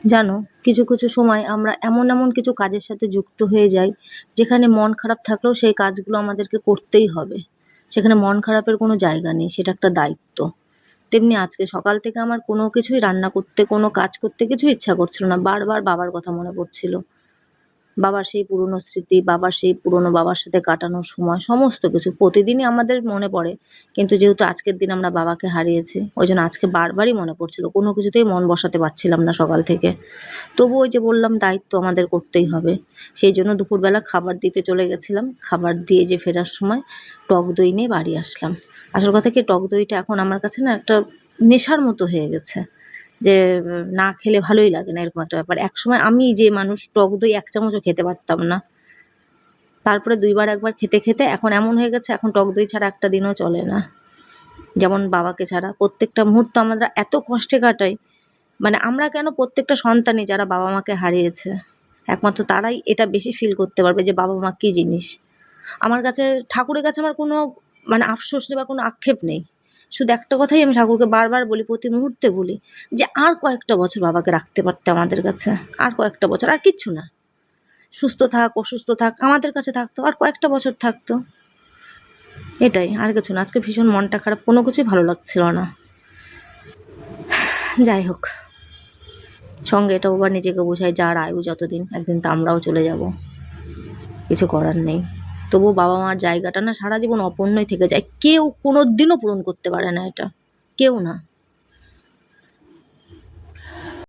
জানো, কিছু কিছু সময় আমরা এমন এমন কিছু কাজের সাথে যুক্ত হয়ে যাই যেখানে মন খারাপ থাকলেও সেই কাজগুলো আমাদেরকে করতেই হবে। সেখানে মন খারাপের কোনো জায়গা নেই, সেটা একটা দায়িত্ব। তেমনি আজকে সকাল থেকে আমার কোনো কিছুই রান্না করতে, কোনো কাজ করতে কিছু ইচ্ছা করছিল না, বারবার বাবার কথা মনে পড়ছিল। বাবার সেই পুরনো স্মৃতি, বাবার সেই পুরনো বাবার সাথে কাটানো সময়, সমস্ত কিছু প্রতিদিনই আমাদের মনে পড়ে। কিন্তু যেহেতু আজকের দিন আমরা বাবাকে হারিয়েছি, ওই জন্য আজকে বারবারই মনে পড়ছিল, কোনো কিছুতেই মন বসাতে পারছিলাম না সকাল থেকে। তবু ওই যে বললাম, দায়িত্ব আমাদের করতেই হবে। সেই জন্য দুপুরবেলা খাবার দিতে চলে গেছিলাম। খাবার দিয়ে যে ফেরার সময় টক দই নিয়ে বাড়ি আসলাম। আসল কথা কি, টক দইটা এখন আমার কাছে না একটা নেশার মতো হয়ে গেছে, যে না খেলে ভালোই লাগে না, এরকম একটা ব্যাপার। একসময় আমি যে মানুষ, টক দই ১ চামচও খেতে পারতাম না। তারপরে ২ বার ১ বার খেতে, খেতে এখন এমন হয়ে গেছে, এখন টক দই ছাড়া একটা দিনও চলে না। যেমন বাবাকে ছাড়া প্রত্যেকটা মুহূর্ত আমরা এত কষ্টে কাটাই। মানে আমরা কেন, প্রত্যেকটা সন্তানই যারা বাবা মাকে হারিয়েছে, একমাত্র তারাই এটা বেশি ফিল করতে পারবে যে বাবা মা কী জিনিস। আমার কাছে, ঠাকুরের কাছে আমার কোনো মানে আফসোস নেই বা কোনো আক্ষেপ নেই। শুধু একটা কথাই আমি ঠাকুরকে বারবার বলি, প্রতি মুহূর্তে বলি, যে আর কয়েকটা বছর বাবাকে রাখতে পারতে আমাদের কাছে। আর কয়েকটা বছর, আর কিচ্ছু না। সুস্থ থাক, অসুস্থ থাক, আমাদের কাছে থাকতো, আর কয়েকটা বছর থাকতো। এটাই, আর কিছু না। আজকে ভীষণ মনটা খারাপ, কোনো কিছুই ভালো লাগছিল না। যাই হোক, সঙ্গে এটাও আবার নিজেকে বোঝাই, যার আয়ু যতদিন, একদিন তো আমরাও চলে যাব, কিছু করার নেই। তবুও বাবা মার জায়গাটা না সারা জীবন অপূর্ণই থেকে যায়, কেউ কোনো দিনও পূরণ করতে পারে না এটা, কেউ না।